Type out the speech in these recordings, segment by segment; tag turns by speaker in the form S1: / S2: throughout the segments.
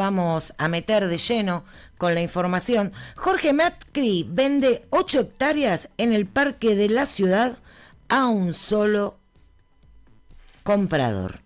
S1: vamos a meter de lleno con la información. Jorge Macri vende 8 hectáreas en el Parque de la Ciudad a un solo comprador.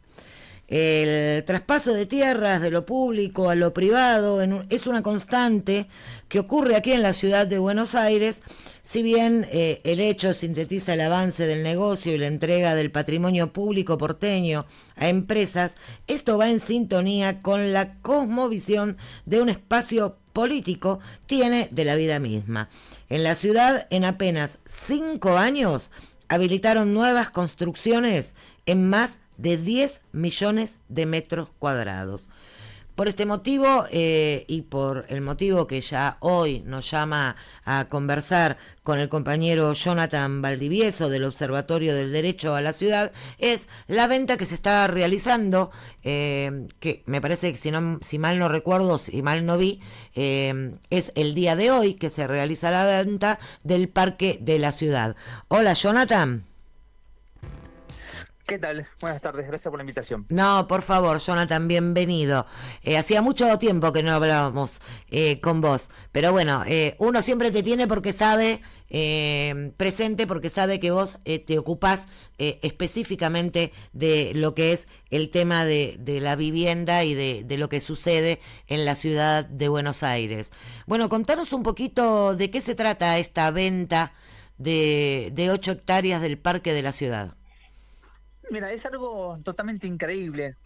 S1: El traspaso de tierras de lo público a lo privado es una constante que ocurre aquí en la ciudad de Buenos Aires. Si bien el hecho sintetiza el avance del negocio y la entrega del patrimonio público porteño a empresas, esto va en sintonía con la cosmovisión de un espacio político tiene de la vida misma. En la ciudad, en apenas 5 años, habilitaron nuevas construcciones en más de 10 millones de metros cuadrados. Por este motivo y por el motivo que ya hoy nos llama a conversar con el compañero Jonathan Valdivieso del Observatorio del Derecho a la Ciudad, es la venta que se está realizando, que me parece que si mal no recuerdo, si mal no vi, es el día de hoy que se realiza la venta del Parque de la Ciudad. Hola, Jonathan.
S2: ¿Qué tal? Buenas tardes, gracias por la invitación.
S1: No, por favor, Jonathan, bienvenido. Hacía mucho tiempo que no hablábamos con vos, pero bueno, uno siempre te tiene porque sabe, presente, porque sabe que vos te ocupás específicamente de lo que es el tema de la vivienda y de lo que sucede en la ciudad de Buenos Aires. Bueno, contanos un poquito de qué se trata esta venta de 8 hectáreas del Parque de la Ciudad.
S2: Mira, es algo totalmente increíble,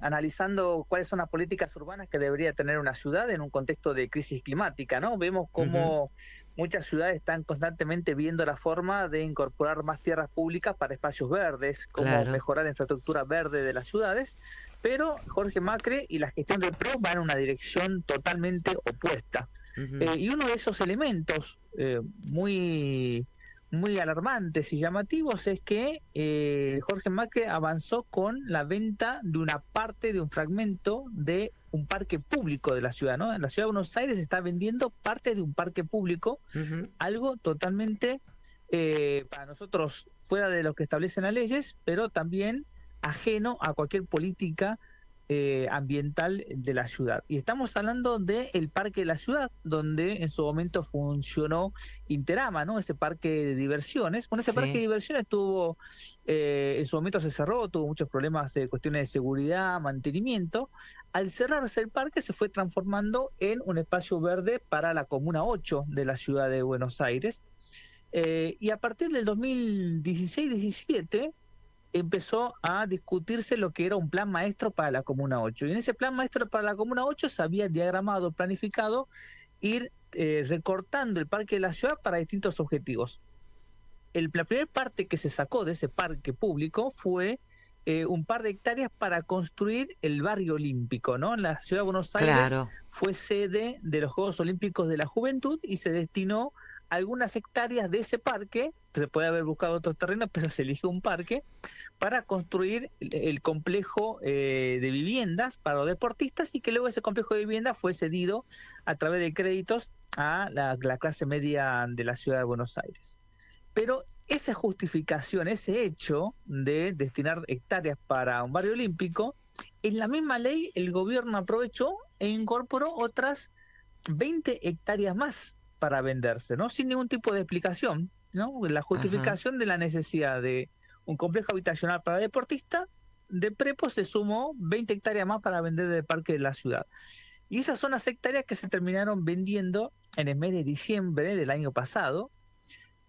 S2: analizando cuáles son las políticas urbanas que debería tener una ciudad en un contexto de crisis climática, ¿no? Vemos cómo muchas ciudades están constantemente viendo la forma de incorporar más tierras públicas para espacios verdes, cómo mejorar la infraestructura verde de las ciudades, pero Jorge Macri y la gestión del PRO van en una dirección totalmente opuesta. Y uno de esos elementos muy alarmantes y llamativos es que Jorge Macri avanzó con la venta de una parte, de un fragmento de un parque público de la ciudad, ¿no? En la ciudad de Buenos Aires se está vendiendo parte de un parque público, algo totalmente para nosotros fuera de lo que establecen las leyes, pero también ajeno a cualquier política ambiental de la ciudad. Y estamos hablando del Parque de la Ciudad, donde en su momento funcionó Interama, ¿no? Ese parque de diversiones. Bueno, ese parque de diversiones tuvo, en su momento se cerró, tuvo muchos problemas de cuestiones de seguridad, mantenimiento. Al cerrarse el parque se fue transformando en un espacio verde para la Comuna 8 de la ciudad de Buenos Aires. Y a partir del 2016-17 empezó a discutirse lo que era un plan maestro para la Comuna 8. Y en ese plan maestro para la Comuna 8 se había diagramado, planificado, ir recortando el parque de la ciudad para distintos objetivos. La primera parte que se sacó de ese parque público fue un par de hectáreas para construir el barrio olímpico, ¿no? La ciudad de Buenos Aires fue sede de los Juegos Olímpicos de la Juventud y se destinó algunas hectáreas de ese parque, se puede haber buscado otros terrenos, pero se eligió un parque, para construir el complejo de viviendas para los deportistas y que luego ese complejo de viviendas fue cedido a través de créditos a la clase media de la ciudad de Buenos Aires. Pero esa justificación, ese hecho de destinar hectáreas para un barrio olímpico, en la misma ley el gobierno aprovechó e incorporó otras 20 hectáreas más para venderse, ¿no? Sin ningún tipo de explicación, ¿no? La justificación de la necesidad de un complejo habitacional para deportistas, de prepo se sumó 20 hectáreas más para vender del Parque de la Ciudad. Y esas son las hectáreas que se terminaron vendiendo en el mes de diciembre del año pasado,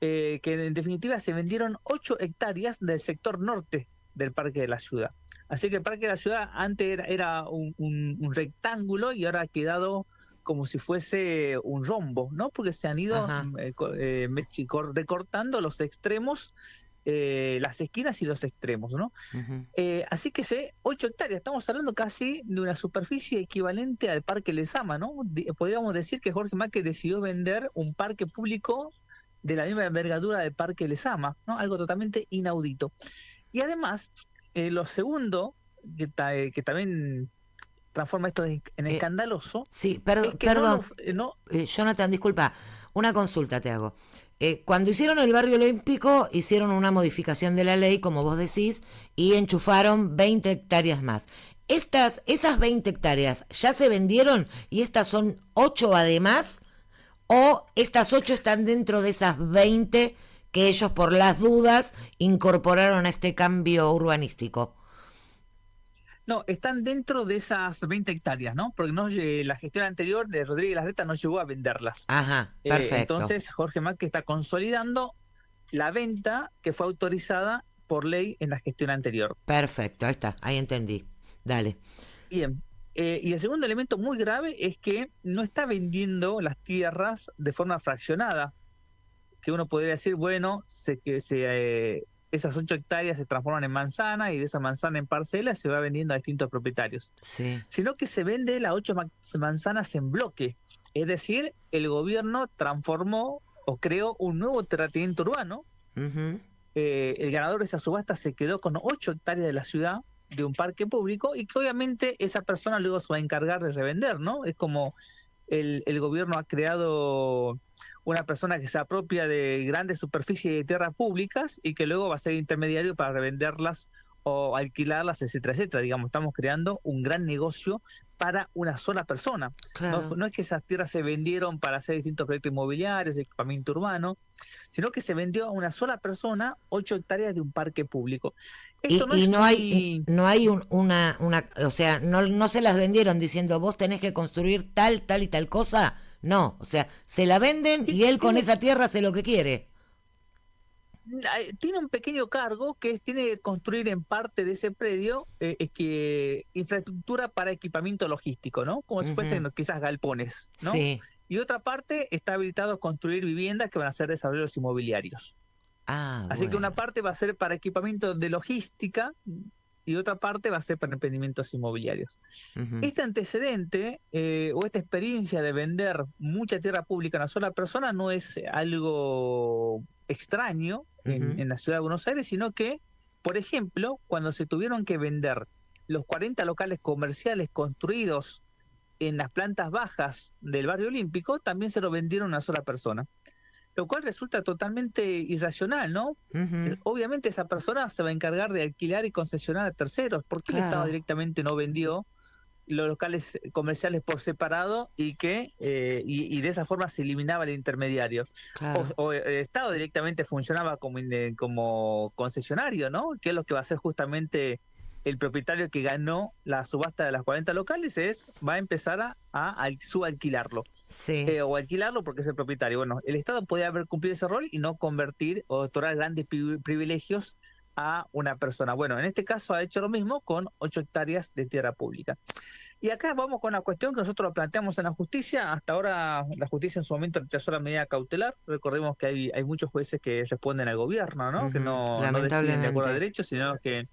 S2: que en definitiva se vendieron 8 hectáreas del sector norte del Parque de la Ciudad. Así que el Parque de la Ciudad antes era un rectángulo y ahora ha quedado como si fuese un rombo, ¿no? Porque se han ido recortando los extremos, las esquinas y los extremos, ¿no? Así que 8 hectáreas, estamos hablando casi de una superficie equivalente al Parque Lezama, ¿no? Podríamos decir que Jorge Macri decidió vender un parque público de la misma envergadura del Parque Lezama, ¿no? Algo totalmente inaudito. Y además, lo segundo, que también transforma esto en escandaloso.
S1: Sí, perdón, Jonathan, disculpa, una consulta te hago. Cuando hicieron el barrio olímpico, hicieron una modificación de la ley, como vos decís, y enchufaron 20 hectáreas más. Esas 20 hectáreas ya se vendieron y estas son 8 además, o estas 8 están dentro de esas 20 que ellos por las dudas incorporaron a este cambio urbanístico.
S2: No, están dentro de esas 20 hectáreas, ¿no? Porque no, la gestión anterior de Rodríguez Larreta no llegó a venderlas.
S1: Ajá, perfecto.
S2: Entonces, Jorge Macri está consolidando la venta que fue autorizada por ley en la gestión anterior.
S1: Perfecto, ahí está, ahí entendí. Dale.
S2: Bien. Y el segundo elemento muy grave es que no está vendiendo las tierras de forma fraccionada, que uno podría decir, bueno, esas 8 hectáreas se transforman en manzana y de esa manzana en parcela se va vendiendo a distintos propietarios.
S1: Sí.
S2: Sino que se vende las 8 manzanas en bloque. Es decir, el gobierno transformó o creó un nuevo terrateniente urbano.
S1: Uh-huh.
S2: El ganador de esa subasta se quedó con 8 hectáreas de la ciudad, de un parque público, y que obviamente esa persona luego se va a encargar de revender, ¿no? Es como el gobierno ha creado una persona que se apropia de grandes superficies de tierras públicas y que luego va a ser intermediario para revenderlas o alquilarlas, etcétera, etcétera. Digamos, estamos creando un gran negocio para una sola persona.
S1: Claro.
S2: No es que esas tierras se vendieron para hacer distintos proyectos inmobiliarios, equipamiento urbano, sino que se vendió a una sola persona 8 hectáreas de un parque público. Esto
S1: Y no hay una, o sea, no se las vendieron diciendo vos tenés que construir tal y tal cosa. No, o sea, se la venden y él con esa tierra hace lo que quiere.
S2: Tiene un pequeño cargo que tiene que construir en parte de ese predio infraestructura para equipamiento logístico, ¿no? Como si fuesen quizás galpones, ¿no?
S1: Sí.
S2: Y otra parte está habilitado a construir viviendas que van a ser desarrollos inmobiliarios. Así que una parte va a ser para equipamiento de logística y otra parte va a ser para emprendimientos inmobiliarios. Este antecedente o esta experiencia de vender mucha tierra pública a una sola persona no es algo extraño en la ciudad de Buenos Aires, sino que, por ejemplo, cuando se tuvieron que vender los 40 locales comerciales construidos en las plantas bajas del barrio Olímpico, también se lo vendieron a una sola persona. Lo cual resulta totalmente irracional, ¿no? Obviamente esa persona se va a encargar de alquilar y concesionar a terceros. ¿Por qué el Estado directamente no vendió los locales comerciales por separado y de esa forma se eliminaba el intermediario?
S1: Claro.
S2: O el Estado directamente funcionaba como concesionario, ¿no? Que es lo que va a hacer justamente el propietario que ganó la subasta de las 40 locales, va a empezar a subalquilarlo.
S1: Sí.
S2: O alquilarlo porque es el propietario. Bueno, el Estado podía haber cumplido ese rol y no convertir o otorgar grandes privilegios a una persona. Bueno, en este caso ha hecho lo mismo con 8 hectáreas de tierra pública. Y acá vamos con la cuestión que nosotros planteamos en la justicia. Hasta ahora la justicia en su momento rechazó la medida cautelar. Recordemos que hay muchos jueces que responden al gobierno, ¿no? Que no deciden de acuerdo a derecho, sino que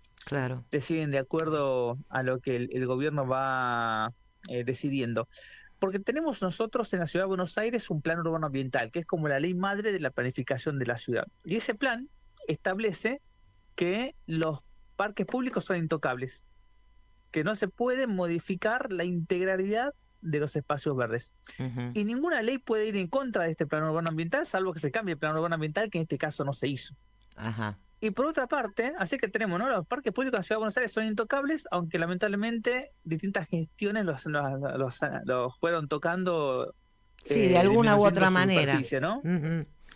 S2: deciden de acuerdo a lo que el gobierno va decidiendo. Porque tenemos nosotros en la Ciudad de Buenos Aires un plan urbano ambiental, que es como la ley madre de la planificación de la ciudad. Y ese plan establece que los parques públicos son intocables, que no se puede modificar la integralidad de los espacios verdes. Y ninguna ley puede ir en contra de este plan urbano ambiental, salvo que se cambie el plan urbano ambiental, que en este caso no se hizo. Y por otra parte, así que tenemos, ¿no? Los parques públicos de la Ciudad de Buenos Aires son intocables, aunque lamentablemente distintas gestiones los fueron tocando.
S1: Sí, de alguna u otra manera,
S2: ¿no?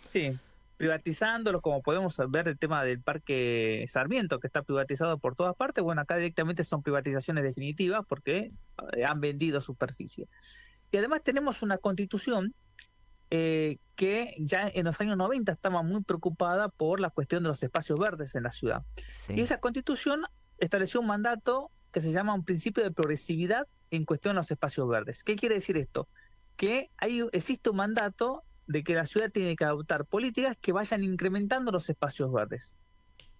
S2: Sí, privatizándolos, como podemos ver el tema del Parque Sarmiento, que está privatizado por todas partes. Bueno, acá directamente son privatizaciones definitivas porque han vendido superficie. Y además tenemos una constitución que ya en los años 90 estaba muy preocupada por la cuestión de los espacios verdes en la ciudad. Y esa constitución estableció un mandato que se llama un principio de progresividad en cuestión de los espacios verdes. ¿Qué quiere decir esto? Que existe un mandato de que la ciudad tiene que adoptar políticas que vayan incrementando los espacios verdes,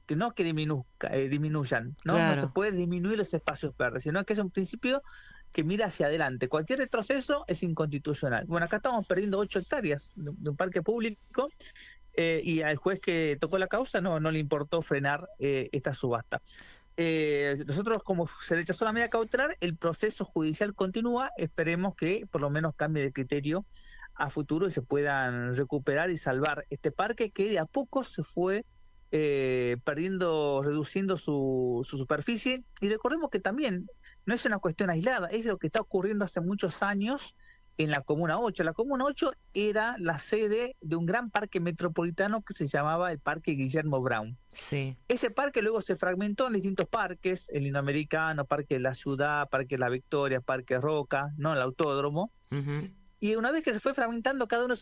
S2: que no que disminuyan, ¿no? Claro. No se puede disminuir los espacios verdes, sino que es un principio que mira hacia adelante. Cualquier retroceso es inconstitucional. Bueno, acá estamos perdiendo 8 hectáreas de un parque público y al juez que tocó la causa no le importó frenar esta subasta. Nosotros, como se rechazó la medida cautelar, el proceso judicial continúa. Esperemos que por lo menos cambie de criterio a futuro y se puedan recuperar y salvar este parque que de a poco se fue reduciendo su superficie. Y recordemos que también no es una cuestión aislada, es lo que está ocurriendo hace muchos años en la Comuna 8. La Comuna 8 era la sede de un gran parque metropolitano que se llamaba el Parque Guillermo Brown.
S1: Sí.
S2: Ese parque luego se fragmentó en distintos parques, el Linoamericano, Parque de la Ciudad, Parque La Victoria, Parque Roca, no el Autódromo.
S1: Ujú.
S2: Y una vez que se fue fragmentando cada uno de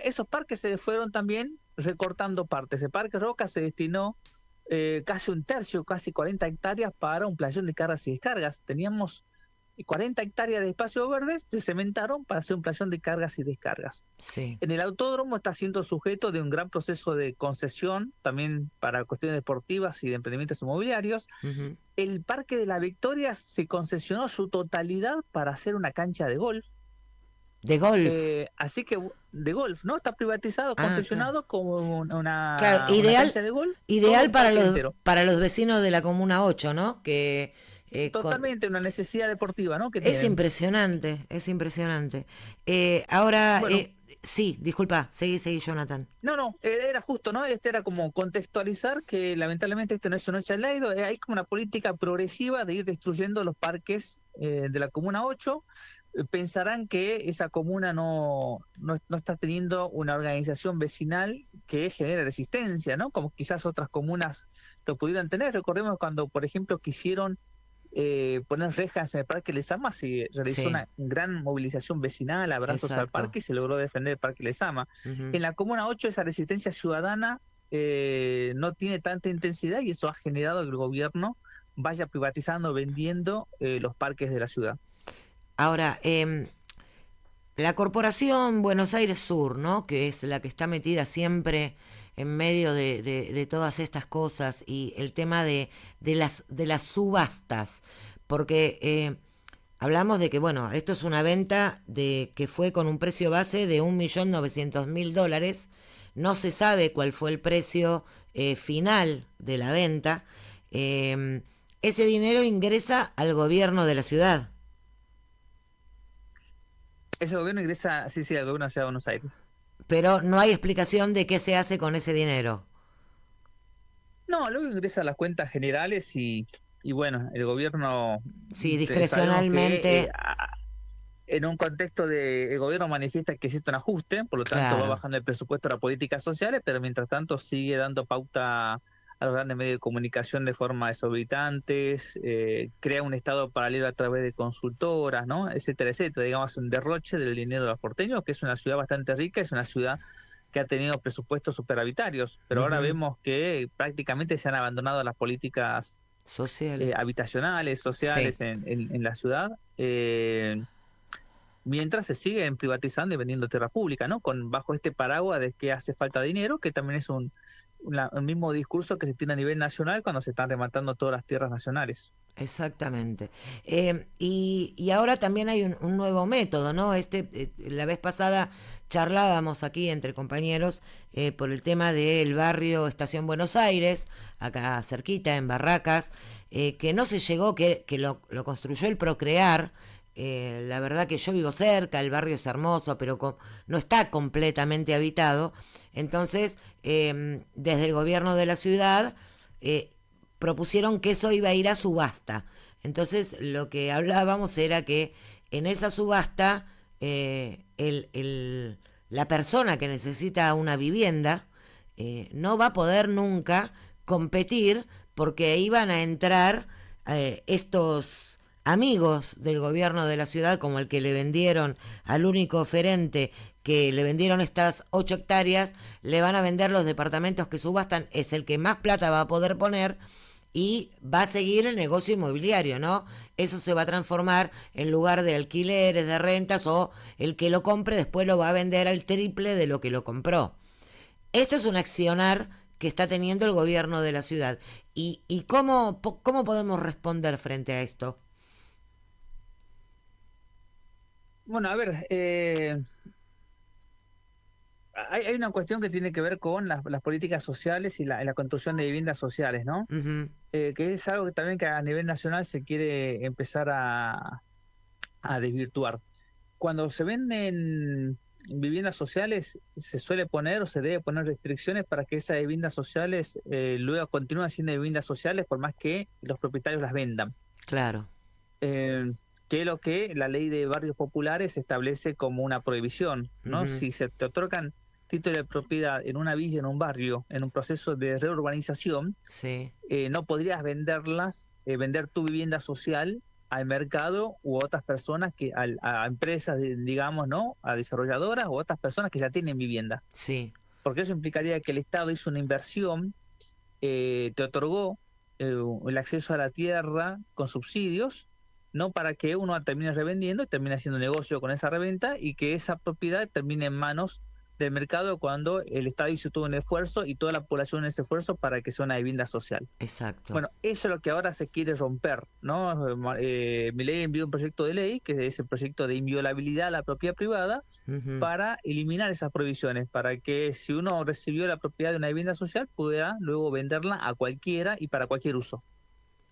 S2: esos parques se fueron también recortando partes. El Parque Roca se destinó casi un tercio, casi 40 hectáreas para un playón de cargas y descargas. Teníamos 40 hectáreas de espacio verde, se cementaron para hacer un playón de cargas y descargas.
S1: Sí.
S2: En el autódromo está siendo sujeto de un gran proceso de concesión, también para cuestiones deportivas y de emprendimientos inmobiliarios.
S1: Ujú.
S2: El Parque de la Victoria se concesionó su totalidad para hacer una cancha de golf.
S1: De golf.
S2: Así que de golf, ¿no? Está privatizado, concesionado como una cancha de golf.
S1: Ideal
S2: entero.
S1: para los vecinos de la Comuna 8, ¿no? Que
S2: Totalmente, una necesidad deportiva, ¿no? Que
S1: es
S2: tienen.
S1: impresionante, es impresionante. Ahora,
S2: Bueno,
S1: sí, disculpa, seguí, Jonathan.
S2: no, era justo, ¿no? Era como contextualizar que lamentablemente esto no es un hecho aislado, hay como una política progresiva de ir destruyendo los parques de la Comuna 8. Pensarán que esa comuna no está teniendo una organización vecinal que genere resistencia, ¿no? Como quizás otras comunas lo pudieran tener. Recordemos cuando, por ejemplo, quisieron poner rejas en el Parque Lezama, se realizó
S1: Sí.
S2: una gran movilización vecinal, abrazos al
S1: Exacto.
S2: parque, y se logró defender el Parque Lezama.
S1: Ujú.
S2: En la Comuna 8 esa resistencia ciudadana no tiene tanta intensidad y eso ha generado que el gobierno vaya privatizando, vendiendo los parques de la ciudad.
S1: Ahora, la Corporación Buenos Aires Sur, ¿no? Que es la que está metida siempre en medio de todas estas cosas, y el tema de las subastas, porque hablamos de que, bueno, esto es una venta que fue con un precio base de $1.900.000, no se sabe cuál fue el precio final de la venta. Ese dinero ingresa al gobierno de la ciudad.
S2: Ese gobierno ingresa, sí, al gobierno de la Ciudad de Buenos Aires.
S1: Pero no hay explicación de qué se hace con ese dinero.
S2: No, luego ingresa a las cuentas generales y bueno, el gobierno...
S1: Sí,
S2: sabemos que,
S1: discrecionalmente.
S2: en un contexto el gobierno manifiesta que existe un ajuste, por lo tanto
S1: Claro.
S2: va bajando el presupuesto de las políticas sociales, pero mientras tanto sigue dando pauta a los grandes medios de comunicación de forma desorbitantes, crea un estado paralelo a través de consultoras, ¿no? Etcétera, etcétera. Digamos, un derroche del dinero de los porteños, que es una ciudad bastante rica, es una ciudad que ha tenido presupuestos superavitarios, pero ahora vemos que prácticamente se han abandonado las políticas
S1: Sociales.
S2: habitacionales, sociales
S1: Sí.
S2: en la ciudad, mientras se siguen privatizando y vendiendo tierra pública, ¿no? Bajo este paraguas de que hace falta dinero, que también es un mismo discurso que se tiene a nivel nacional cuando se están rematando todas las tierras nacionales.
S1: Exactamente. Y ahora también hay un nuevo método, ¿no? La vez pasada charlábamos aquí entre compañeros por el tema del barrio Estación Buenos Aires, acá cerquita, en Barracas, que no se llegó, que lo construyó el Procrear. La verdad que yo vivo cerca, el barrio es hermoso, pero no está completamente habitado. Entonces, desde el gobierno de la ciudad propusieron que eso iba a ir a subasta. Entonces, lo que hablábamos era que en esa subasta la persona que necesita una vivienda no va a poder nunca competir, porque iban a entrar estos amigos del gobierno de la ciudad, como el que le vendieron al único oferente, que le vendieron estas 8 hectáreas, le van a vender los departamentos que subastan, es el que más plata va a poder poner y va a seguir el negocio inmobiliario, ¿no? Eso se va a transformar en lugar de alquileres, de rentas, o el que lo compre después lo va a vender al triple de lo que lo compró. Esto es un accionar que está teniendo el gobierno de la ciudad. ¿Y cómo podemos responder frente a esto?
S2: Bueno, a ver, hay una cuestión que tiene que ver con las políticas sociales y la construcción de viviendas sociales, ¿no?
S1: Uh-huh.
S2: Que es algo que a nivel nacional se quiere empezar a desvirtuar. Cuando se venden viviendas sociales, se suele poner o se debe poner restricciones para que esas viviendas sociales luego continúen siendo viviendas sociales por más que los propietarios las vendan.
S1: Claro.
S2: que es lo que la ley de barrios populares establece como una prohibición, ¿no?
S1: Ujú.
S2: Si se te otorgan título de propiedad en una villa, en un barrio, en un proceso de reurbanización,
S1: Sí,
S2: no podrías vender tu vivienda social al mercado u otras personas a empresas, digamos, ¿no? A desarrolladoras u otras personas que ya tienen vivienda.
S1: sí.
S2: Porque eso implicaría que el Estado hizo una inversión, te otorgó el acceso a la tierra con subsidios, no para que uno termine revendiendo y termine haciendo negocio con esa reventa y que esa propiedad termine en manos del mercado cuando el Estado hizo todo un esfuerzo y toda la población en ese esfuerzo para que sea una vivienda social.
S1: Exacto.
S2: Bueno, eso es lo que ahora se quiere romper, ¿no? Milei envió un proyecto de ley, que es el proyecto de inviolabilidad a la propiedad privada,
S1: Ujú.
S2: para eliminar esas prohibiciones, para que si uno recibió la propiedad de una vivienda social, pueda luego venderla a cualquiera y para cualquier uso.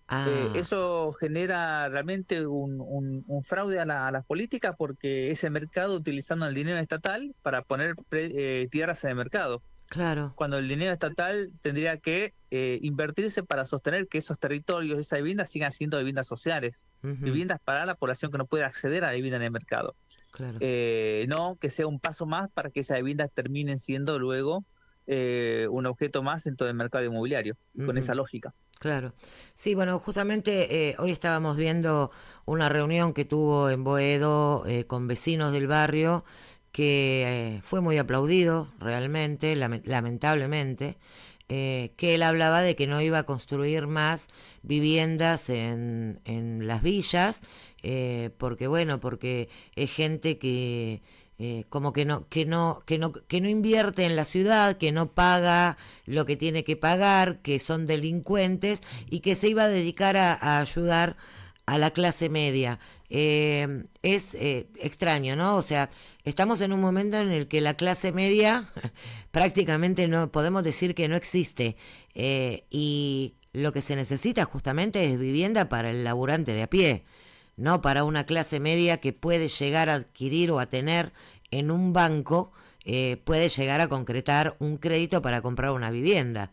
S1: Ah,
S2: Eso genera realmente un fraude a las políticas porque ese mercado utilizando el dinero estatal para poner tierras en el mercado,
S1: claro.
S2: cuando el dinero estatal tendría que invertirse para sostener que esos territorios, esas viviendas sigan siendo viviendas sociales,
S1: Ujú.
S2: viviendas para la población que no puede acceder a la vivienda en el mercado.
S1: Claro.
S2: No que sea un paso más para que esas viviendas terminen siendo luego un objeto más dentro del mercado inmobiliario, con
S1: Ujú.
S2: esa lógica.
S1: Claro. Sí, bueno, justamente hoy estábamos viendo una reunión que tuvo en Boedo con vecinos del barrio que fue muy aplaudido realmente, lamentablemente, que él hablaba de que no iba a construir más viviendas en las villas, porque bueno, porque es gente que como que no invierte en la ciudad, que no paga lo que tiene que pagar, que son delincuentes y que se iba a dedicar a ayudar a la clase media. Es extraño, ¿no? O sea, estamos en un momento en el que la clase media prácticamente no podemos decir que no existe, y lo que se necesita justamente es vivienda para el laburante de a pie, no para una clase media que puede llegar a adquirir o a tener en un banco, puede llegar a concretar un crédito para comprar una vivienda.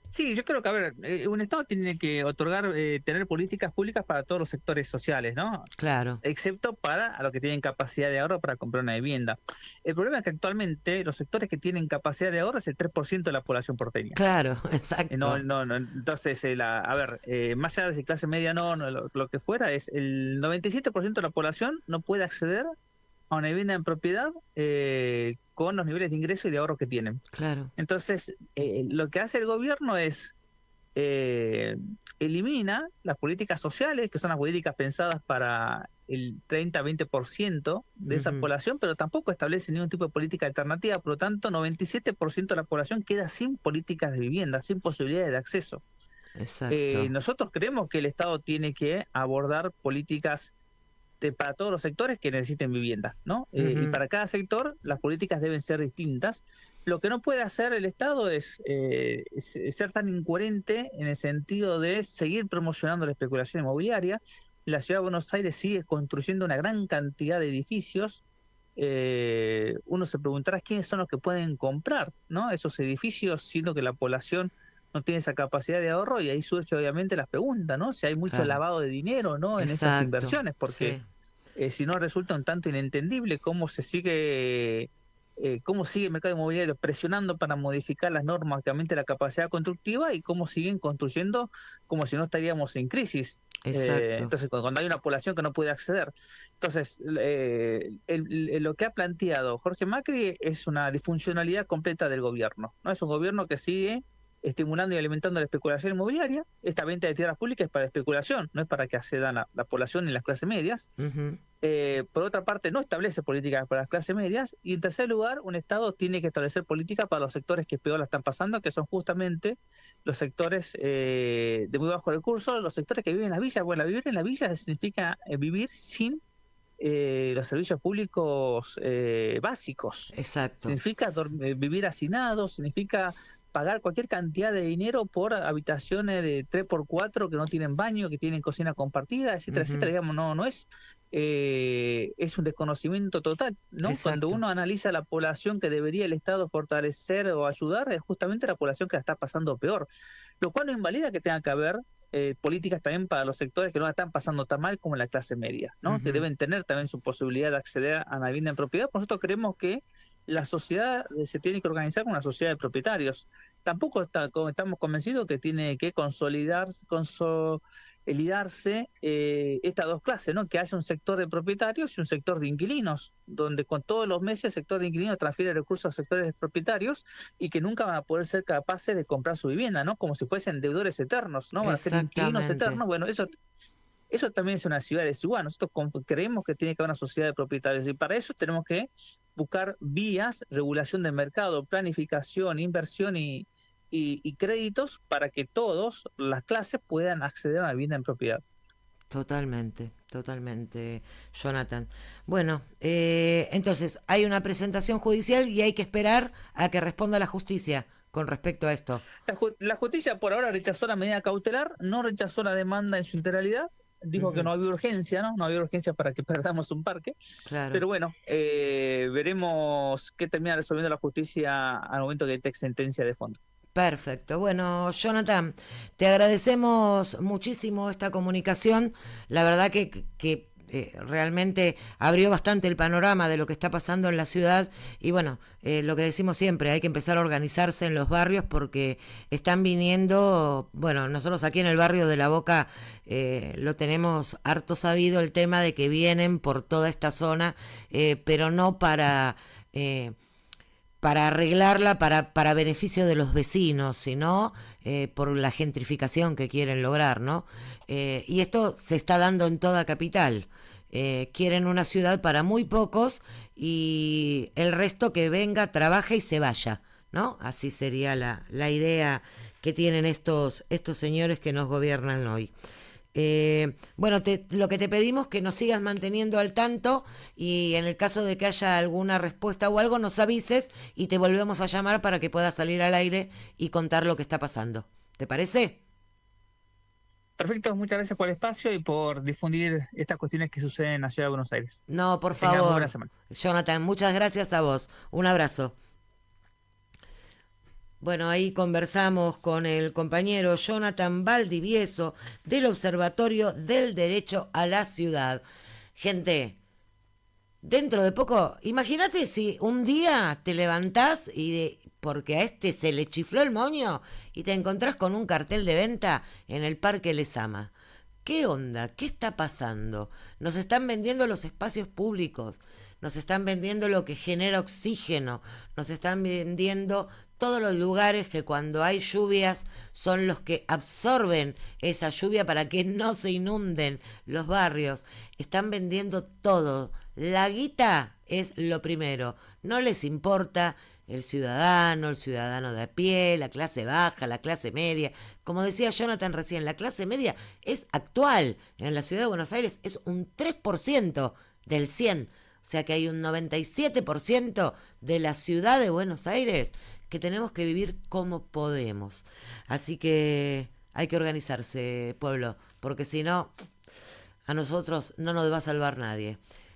S2: Sí, yo creo que, a ver, un Estado tiene que otorgar, tener políticas públicas para todos los sectores sociales, ¿no?
S1: Claro,
S2: Excepto para a los que tienen capacidad de ahorro para comprar una vivienda. El problema es que actualmente los sectores que tienen capacidad de ahorro es el 3% de la población porteña.
S1: claro,
S2: No,
S1: exacto.
S2: no, no. Entonces, a ver, más allá de si clase media no, lo que fuera, es el 97% de la población no puede acceder a una vivienda en propiedad con los niveles de ingreso y de ahorro que tienen.
S1: Claro.
S2: Entonces, lo que hace el gobierno es eh, elimina las políticas sociales, que son las políticas pensadas para el 30-20% de esa
S1: Ujú.
S2: población, pero tampoco establece ningún tipo de política alternativa, por lo tanto, 97% de la población queda sin políticas de vivienda, sin posibilidades de acceso.
S1: Exacto.
S2: Nosotros creemos que el Estado tiene que abordar políticas para todos los sectores que necesiten vivienda, ¿no? Y
S1: Ujú.
S2: para cada sector las políticas deben ser distintas. Lo que no puede hacer el Estado es ser tan incoherente en el sentido de seguir promocionando la especulación inmobiliaria. La Ciudad de Buenos Aires sigue construyendo una gran cantidad de edificios. Uno se preguntará quiénes son los que pueden comprar, ¿no? Esos edificios, siendo que la población no tiene esa capacidad de ahorro, y ahí surge obviamente la pregunta, ¿no? Si hay mucho
S1: Claro.
S2: lavado de dinero, ¿no? En esas
S1: Exacto.
S2: inversiones, porque
S1: Sí.
S2: si no resulta un tanto inentendible cómo sigue el mercado inmobiliario presionando para modificar las normas que aumenten la capacidad constructiva y cómo siguen construyendo como si no estaríamos en crisis.
S1: Exacto.
S2: Entonces, cuando hay una población que no puede acceder. Entonces, lo que ha planteado Jorge Macri es una disfuncionalidad completa del gobierno, ¿no? Es un gobierno que sigue estimulando y alimentando la especulación inmobiliaria. Esta venta de tierras públicas es para especulación, no es para que accedan la población y las clases medias.
S1: Ujú.
S2: Por otra parte, no establece políticas para las clases medias. Y en tercer lugar, un Estado tiene que establecer políticas para los sectores que peor la están pasando, que son justamente los sectores de muy bajo recursos, los sectores que viven en las villas. Bueno, vivir en las villas significa vivir sin los servicios públicos básicos.
S1: Exacto.
S2: Significa vivir hacinados, significa pagar cualquier cantidad de dinero por habitaciones de 3x4 que no tienen baño, que tienen cocina compartida, etcétera, etcétera.
S1: Ujú.
S2: Digamos, no es un desconocimiento total, ¿no? Cuando
S1: Exacto.
S2: uno analiza la población que debería el Estado fortalecer o ayudar, es justamente la población que la está pasando peor, lo cual no invalida que tenga que haber políticas también para los sectores que no la están pasando tan mal como la clase media, ¿no? Que deben tener también su posibilidad de acceder a la vivienda en propiedad. Nosotros creemos que la sociedad se tiene que organizar como una sociedad de propietarios. Tampoco estamos convencidos que tiene que consolidarse estas dos clases, ¿no? Que haya un sector de propietarios y un sector de inquilinos, donde con todos los meses el sector de inquilinos transfiere recursos a sectores de propietarios y que nunca van a poder ser capaces de comprar su vivienda, ¿no? Como si fuesen deudores eternos, ¿no? Van a ser inquilinos eternos. Bueno, eso también es una ciudad desigual. Nosotros creemos que tiene que haber una sociedad de propietarios y para eso tenemos que buscar vías, regulación del mercado, planificación, inversión y créditos para que todas las clases puedan acceder a la vivienda en propiedad.
S1: Totalmente, totalmente, Jonathan. Bueno, entonces hay una presentación judicial y hay que esperar a que responda la justicia con respecto a esto.
S2: La justicia por ahora rechazó la medida cautelar, no rechazó la demanda en su integralidad, dijo que no había urgencia, ¿no? No había urgencia para que perdamos un parque.
S1: Claro.
S2: Pero bueno, veremos qué termina resolviendo la justicia al momento que tenga sentencia de fondo.
S1: Perfecto. Bueno, Jonathan, te agradecemos muchísimo esta comunicación. La verdad que realmente abrió bastante el panorama de lo que está pasando en la ciudad y bueno, lo que decimos siempre, hay que empezar a organizarse en los barrios porque están viniendo, bueno, nosotros aquí en el barrio de La Boca lo tenemos harto sabido el tema de que vienen por toda esta zona, pero no para arreglarla para beneficio de los vecinos, sino por la gentrificación que quieren lograr, ¿no? Y esto se está dando en toda capital. Quieren una ciudad para muy pocos y el resto que venga, trabaje y se vaya, ¿no? Así sería la idea que tienen estos señores que nos gobiernan hoy. Bueno, lo que te pedimos es que nos sigas manteniendo al tanto y en el caso de que haya alguna respuesta o algo nos avises y te volvemos a llamar para que puedas salir al aire y contar lo que está pasando. ¿Te parece?
S2: Perfecto, muchas gracias por el espacio y por difundir estas cuestiones que suceden en la ciudad de Buenos Aires.
S1: No, por
S2: Tengan muy buena
S1: favor,
S2: semana.
S1: Jonathan, muchas gracias a vos. Un abrazo. Bueno, ahí conversamos con el compañero Jonathan Valdivieso del Observatorio del Derecho a la Ciudad. Gente, dentro de poco, imagínate si un día te levantás porque a este se le chifló el moño y te encontrás con un cartel de venta en el Parque Lezama. ¿Qué onda? ¿Qué está pasando? Nos están vendiendo los espacios públicos, nos están vendiendo lo que genera oxígeno, nos están vendiendo todos los lugares que cuando hay lluvias son los que absorben esa lluvia para que no se inunden los barrios. Están vendiendo todo. La guita es lo primero. No les importa el ciudadano de a pie, la clase baja, la clase media. Como decía Jonathan recién, la clase media es actual. En la ciudad de Buenos Aires es un 3% del 100%. O sea que hay un 97% de la ciudad de Buenos Aires que tenemos que vivir como podemos. Así que hay que organizarse, pueblo, porque si no, a nosotros no nos va a salvar nadie.